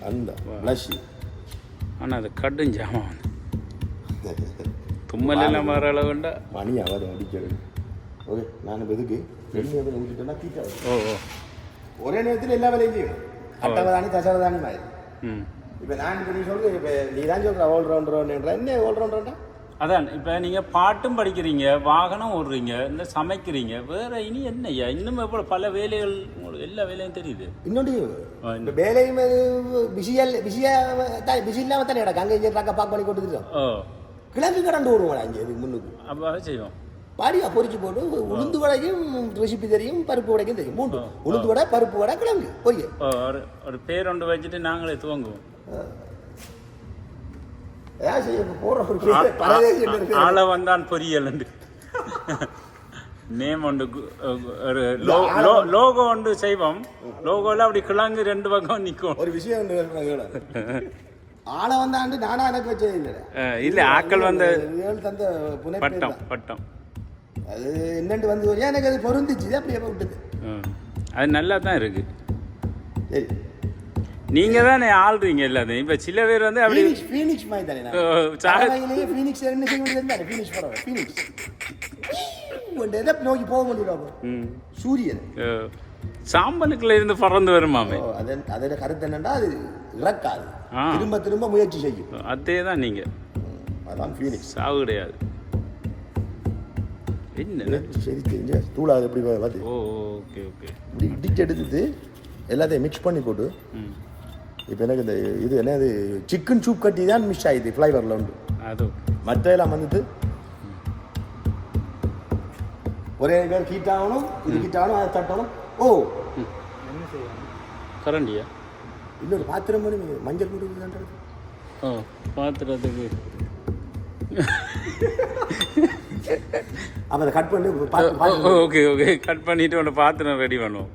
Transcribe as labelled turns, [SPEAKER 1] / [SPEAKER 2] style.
[SPEAKER 1] அந்த ப்ளஷ்.
[SPEAKER 2] ஆனால் அது கடும் ஜாமான் வந்து தும்மல் எல்லாம் வர அளவுண்டா
[SPEAKER 1] மணி அவர் அடிக்கிறது. ஓகே, நான் எதுக்கு ரெண்டு எதில் ஊற்றிட்டேன்னா தீட்டா.
[SPEAKER 2] ஓ
[SPEAKER 1] ஒரே நேரத்தில் எல்லா வேலையும் செய்யும். அட்டவதானி தசவதானி மாதிரி. இப்போ நான் இப்போ நீ சொல்கிறேன், இப்போ நீ தான் சொல்கிற ஆல்ரவுண்டர்ன்ற என்ன ஆல்ரவுண்டர்டா?
[SPEAKER 2] அதான் இப்போ நீங்கள் பாட்டும் படிக்கிறீங்க, வாகனம் ஓடுறீங்க, இந்த சமைக்கிறீங்க, வேறு இனி என்னய்யா இன்னும் எவ்வளோ பல வேலைகள் உங்களுக்கு எல்லா வேலையும் தெரியுது.
[SPEAKER 1] இன்னொன்று இந்த வேலையும் பிஸி இல்லாமல் தானே கிடக்கு. அங்கே இங்கே பாக் பண்ணி கொடுத்துருக்கோம். கிழங்கு கடந்து விடுவோம் அங்கே இதுக்கு முன்னுக்கு.
[SPEAKER 2] அப்போ அதை செய்வோம்.
[SPEAKER 1] பாடியா பொரிச்சு போட்டு உளுந்து வடைக்கும் ரெசிபி தெரியும், பருப்பு வடைக்கும் தெரியும். மூன்று உளுந்து வடை, பருப்பு வடை, கிழங்கு பொரிய.
[SPEAKER 2] ஒரு பேர் ஒன்று வச்சுட்டு நாங்களே துவங்குவோம். ஆள வந்தான் பொரியல் நேம் ஒன்று ஒரு லோகோ ஒன்று செய்வோம். லோகோல அப்படி கிழங்கு ரெண்டு பக்கம் நிற்கும்.
[SPEAKER 1] ஒரு விஷயம் ஆள வந்தாண்டு நானா எனக்கு வச்சது இல்லை.
[SPEAKER 2] இல்லை ஆக்கள் வந்த
[SPEAKER 1] தந்த
[SPEAKER 2] பட்டம் பட்டம்
[SPEAKER 1] அது என்னண்டு வந்து எனக்கு அது பொருந்துச்சு. அப்படியே விட்டது.
[SPEAKER 2] அது நல்லா தான் இருக்கு.
[SPEAKER 1] சரி,
[SPEAKER 2] நீங்க தானே ஆள்றீங்க எல்லாத்தையும். இப்ப சில பேர் வந்து அப்படி
[SPEAKER 1] ஃபீனிக்ஸ் மாதிரி தானே. ஃபீனிக்ஸ் என்ன செய்ய முடியாது. ஃபீனிக்ஸ் பரவாயில்ல. ஃபீனிக்ஸ் எதை நோக்கி போக முடியும். சூரியன்
[SPEAKER 2] சாம்பலுக்குள்ள இருந்து பறந்து வருமாமே.
[SPEAKER 1] அதோட கருத்து என்னன்னா அது இறக்காது, திரும்ப திரும்ப முயற்சி செய்யும்.
[SPEAKER 2] அதே தான் நீங்க.
[SPEAKER 1] அதான் ஃபீனிக்ஸ்.
[SPEAKER 2] சாவு கிடையாது. என்ன
[SPEAKER 1] சரி தெரிஞ்ச தூளாது எப்படி பார்த்து.
[SPEAKER 2] Okay okay.
[SPEAKER 1] இப்படி இடிச்சு எடுத்துட்டு எல்லாத்தையும் மிக்ஸ் பண்ணி போட்டு இப்போ எனக்கு இந்த இது என்னது சிக்கன் சூப் கட்டி தான் மிக்ஸ் ஆகிடுது ஃப்ளைவரில் உண்டு.
[SPEAKER 2] அது
[SPEAKER 1] மற்ற எல்லாம் வந்துட்டு ஒரே பேர் ஹீட் ஆகணும், இது ஹீட் ஆகணும், அதை தட்டணும். ஓ
[SPEAKER 2] என்ன செய்யணும்? கரண்டியா?
[SPEAKER 1] இன்னொரு பாத்திரம் மாதிரி மஞ்சள் போட்டு.
[SPEAKER 2] பாத்திரத்துக்கு
[SPEAKER 1] அப்போ அதை கட் பண்ணி
[SPEAKER 2] ஓகே ஓகே கட் பண்ணிவிட்டு ஒன்று பாத்திரம் ரெடி பண்ணுவோம்.